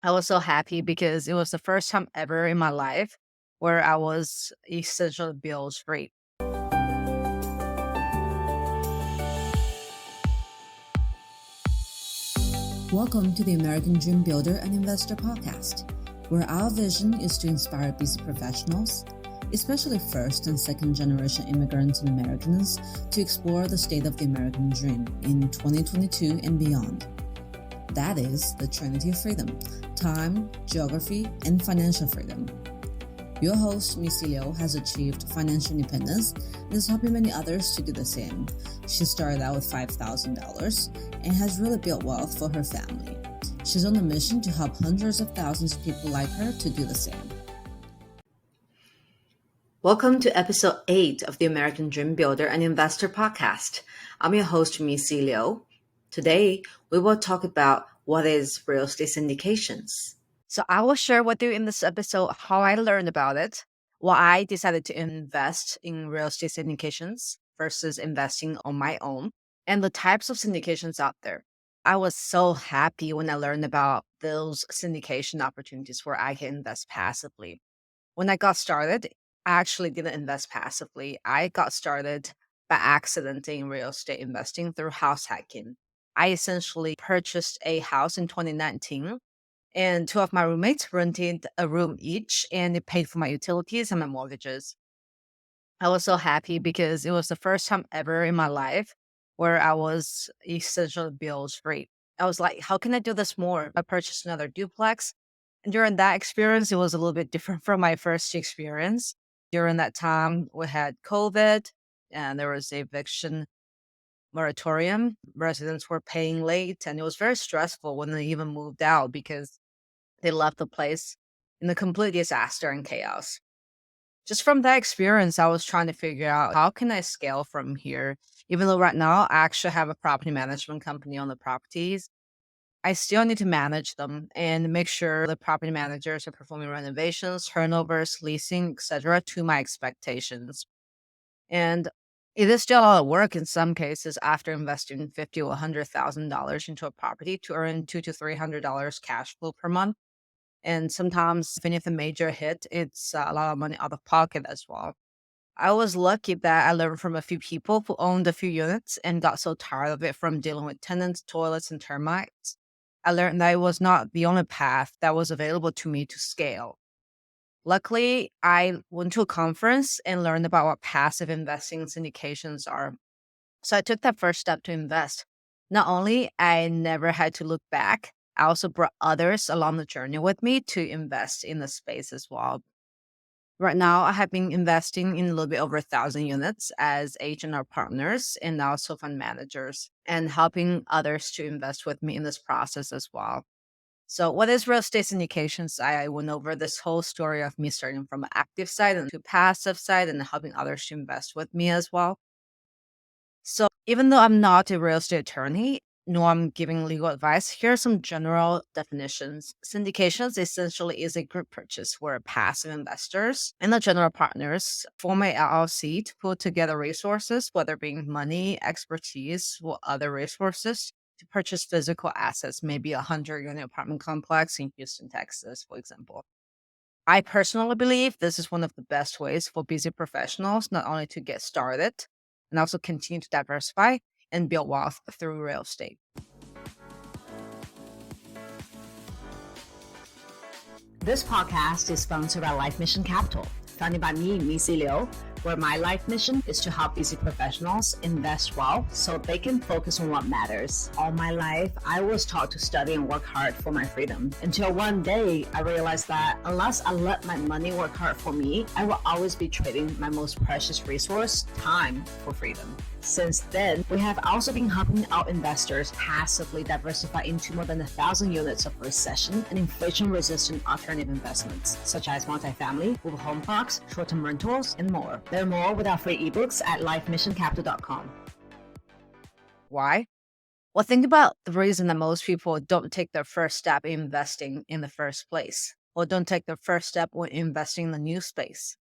I was so happy because it was the first time ever in my life where I was essentially bills free. Welcome to the American Dream Builder and Investor podcast, where our vision is to inspire busy professionals, especially first and second generation immigrants and Americans, to explore the state of the American dream in 2022 and beyond. That is the Trinity of Freedom: time, geography, and financial freedom. Your host, Micy Liu, has achieved financial independence and is helping many others to do the same. She started out with $5,000 and has really built wealth for her family. She's on a mission to help hundreds of thousands of people like her to do the same. Welcome to episode 8 of the American Dream Builder and Investor podcast. I'm your host, Micy Liu. Today, we will talk about what is real estate syndications. So I will share with you in this episode how I learned about it, why I decided to invest in real estate syndications versus investing on my own, and the types of syndications out there. I was so happy when I learned about those syndication opportunities where I can invest passively. When I got started, I actually didn't invest passively. I got started by accident in real estate investing through house hacking. I essentially purchased a house in 2019 and two of my roommates rented a room each, and it paid for my utilities and my mortgages. I was so happy because it was the first time ever in my life where I was essentially bills free. I was like, how can I do this more? I purchased another duplex. And during that experience, it was a little bit different from my first experience. During that time, we had COVID and there was a eviction moratorium. Residents were paying late, and it was very stressful when they even moved out because they left the place in a complete disaster and chaos. Just from that experience, I was trying to figure out how can I scale from here. Even though right now I actually have a property management company on the properties, I still need to manage them and make sure the property managers are performing renovations, turnovers, leasing, etc., to my expectations. And it is still a lot of work in some cases after investing $50 or $100,000 into a property to earn $200 to $300 cash flow per month. And sometimes, even if a major hit, it's a lot of money out of pocket as well. I was lucky that I learned from a few people who owned a few units and got so tired of it from dealing with tenants, toilets, and termites. I learned that it was not the only path that was available to me to scale. Luckily, I went to a conference and learned about what passive investing syndications are. So I took that first step to invest. Not only I never had to look back, I also brought others along the journey with me to invest in the space as well. Right now, I have been investing in a little bit over 1,000 units as agent or partners and also fund managers and helping others to invest with me in this process as well. So what is real estate syndications? I went over this whole story of me starting from an active side and to passive side and helping others to invest with me as well. So even though I'm not a real estate attorney, nor I'm giving legal advice, here are some general definitions. Syndications essentially is a group purchase where passive investors and the general partners form a LLC to put together resources, whether being money, expertise, or other resources to purchase physical assets, maybe a 100-unit apartment complex in Houston, Texas, for example. I personally believe this is one of the best ways for busy professionals not only to get started and also continue to diversify and build wealth through real estate. This podcast is sponsored by Life Mission Capital, founded by me, Micy Liu, where my life mission is to help busy professionals invest well so they can focus on what matters. All my life, I was taught to study and work hard for my freedom. Until one day, I realized that unless I let my money work hard for me, I will always be trading my most precious resource, time, for freedom. Since then, we have also been helping our investors passively diversify into more than 1,000 units of recession and inflation-resistant alternative investments, such as multifamily, mobile home parks, short-term rentals, and more. Learn more with our free ebooks at lifemissioncapital.com. Why? Well, think about the reason that most people don't take their first step in investing in the first place, or don't take their first step when investing in the new space.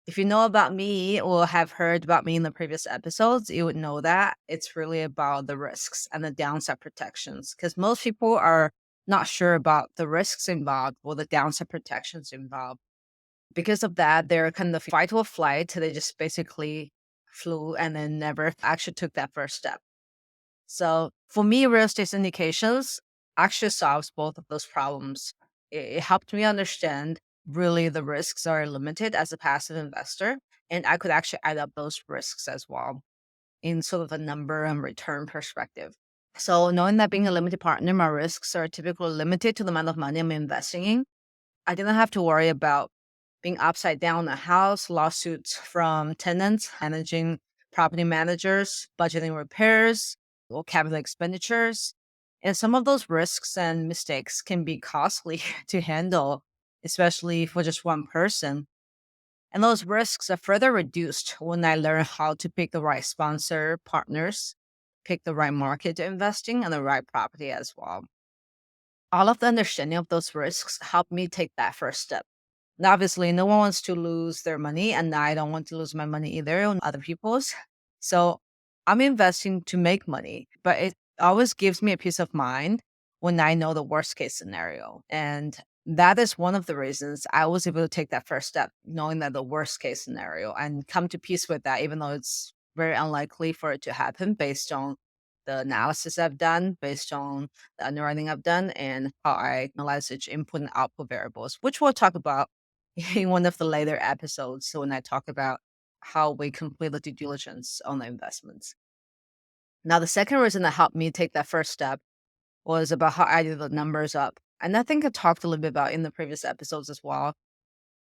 If you know about me or have heard about me in the previous episodes, you would know that it's really about the risks and the downside protections because most people are not sure about the risks involved or the downside protections involved. Because of that, they're kind of fight or flight. They just basically flew and then never actually took that first step. So for me, real estate syndications actually solves both of those problems. It helped me understand really the risks are limited as a passive investor, and I could actually add up those risks as well in sort of a number and return perspective. So knowing that being a limited partner, my risks are typically limited to the amount of money I'm investing in. I didn't have to worry about being upside down in a house, lawsuits from tenants, managing property managers, budgeting repairs, or capital expenditures. And some of those risks and mistakes can be costly to handle, especially for just one person. And those risks are further reduced when I learn how to pick the right sponsor partners, pick the right market to invest in, and the right property as well. All of the understanding of those risks helped me take that first step. And obviously, no one wants to lose their money, and I don't want to lose my money either on other people's. So I'm investing to make money, but it always gives me a peace of mind when I know the worst case scenario. And that is one of the reasons I was able to take that first step, knowing that the worst case scenario and come to peace with that, even though it's very unlikely for it to happen based on the analysis I've done, based on the underwriting I've done, and how I analyze each input and output variables, which we'll talk about in one of the later episodes. So when I talk about how we complete the due diligence on the investments. Now, the second reason that helped me take that first step was about how I did the numbers up. And I think I talked a little bit about in the previous episodes as well.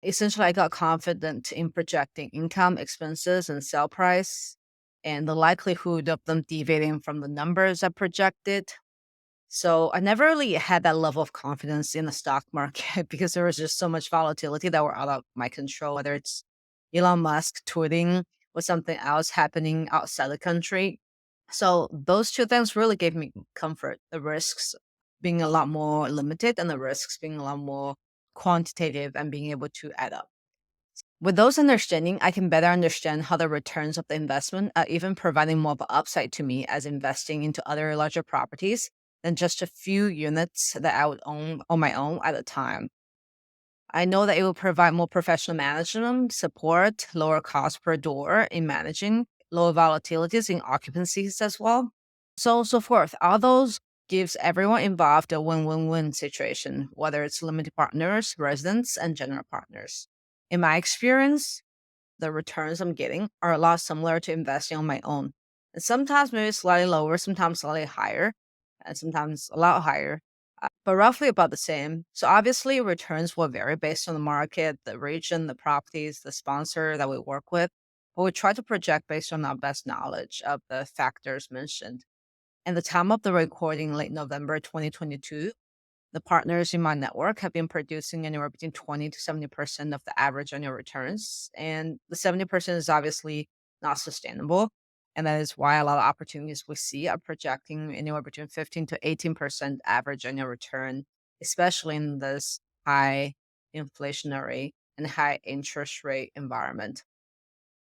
Essentially, I got confident in projecting income, expenses, and sale price, and the likelihood of them deviating from the numbers I projected. So I never really had that level of confidence in the stock market because there was just so much volatility that were out of my control, whether it's Elon Musk tweeting or something else happening outside the country. So those two things really gave me comfort. The risks being a lot more limited and the risks being a lot more quantitative and being able to add up. With those understanding, I can better understand how the returns of the investment are even providing more of an upside to me as investing into other larger properties than just a few units that I would own on my own at a time. I know that it will provide more professional management support, lower cost per door in managing, lower volatilities in occupancies as well. So forth. All those gives everyone involved a win-win-win situation, whether it's limited partners, residents, and general partners. In my experience, the returns I'm getting are a lot similar to investing on my own. And sometimes maybe slightly lower, sometimes slightly higher, and sometimes a lot higher, but roughly about the same. So obviously, returns will vary based on the market, the region, the properties, the sponsor that we work with. But we try to project based on our best knowledge of the factors mentioned. And the time of the recording, late November 2022, the partners in my network have been producing anywhere between 20 to 70% of the average annual returns. And the 70% is obviously not sustainable. And that is why a lot of opportunities we see are projecting anywhere between 15 to 18% average annual return, especially in this high inflationary and high interest rate environment.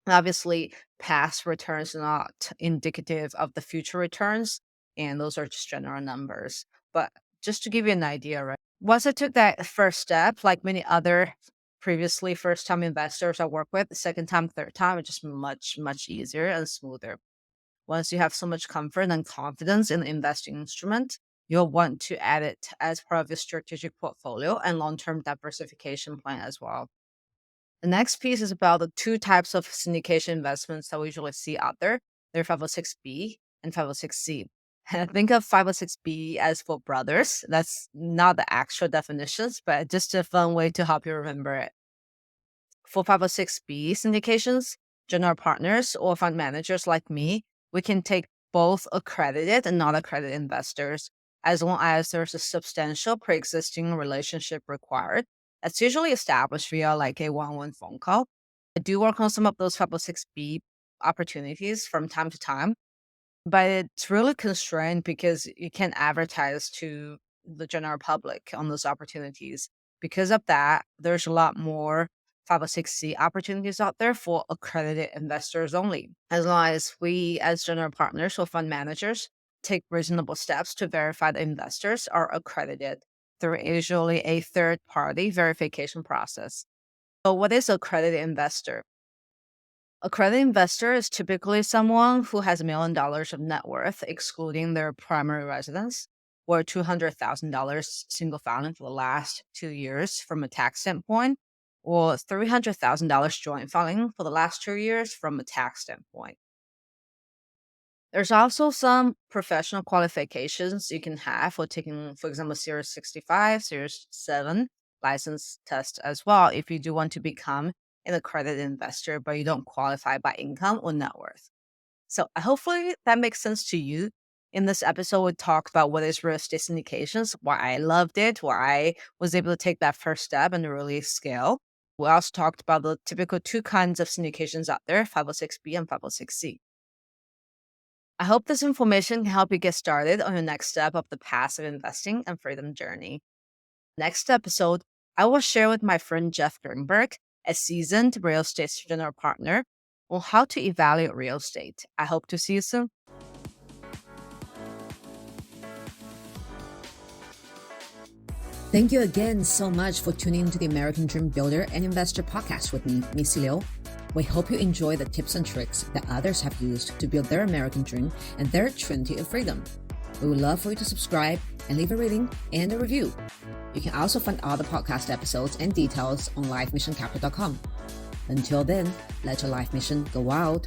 Obviously, past returns are not indicative of the future returns, and those are just general numbers. But just to give you an idea, right? Once I took that first step, like many other previously first time investors I work with, the second time, third time, it's just much, much easier and smoother. Once you have so much comfort and confidence in the investing instrument, you'll want to add it as part of your strategic portfolio and long term diversification plan as well. The next piece is about the two types of syndication investments that we usually see out there. They're 506B and 506C. Think of 506B as for brothers. That's not the actual definitions, but just a fun way to help you remember it. For 506B syndications, general partners or fund managers like me, we can take both accredited and non accredited investors as long as there's a substantial pre existing relationship required. That's usually established via like a one on one phone call. I do work on some of those 506B opportunities from time to time, but it's really constrained because you can't advertise to the general public on those opportunities. Because of that, there's a lot more 506C opportunities out there for accredited investors only. As long as we, as general partners or fund managers, take reasonable steps to verify the investors are accredited through usually a third-party verification process. So what is an accredited investor? Accredited investor is typically someone who has $1 million of net worth, excluding their primary residence, or $200,000 single family for the last 2 years from a tax standpoint, or $300,000 joint filing for the last 2 years from a tax standpoint. There's also some professional qualifications you can have for taking, for example, Series 65, Series 7 license test as well if you do want to become an accredited investor, but you don't qualify by income or net worth. So hopefully that makes sense to you. In this episode, we talked about what is real estate syndications, why I loved it, why I was able to take that first step and really scale. We also talked about the typical two kinds of syndications out there, 506B and 506C. I hope this information can help you get started on your next step of the passive investing and freedom journey. Next episode, I will share with my friend Jeff Greenberg, a seasoned real estate general partner, on how to evaluate real estate. I hope to see you soon. Thank you again so much for tuning into the American Dream Builder and Investor podcast with me, Micy Liu. We hope you enjoy the tips and tricks that others have used to build their American dream and their trinity of freedom. We would love for you to subscribe and leave a rating and a review. You can also find all the podcast episodes and details on lifemissioncapital.com. Until then, let your life mission go wild.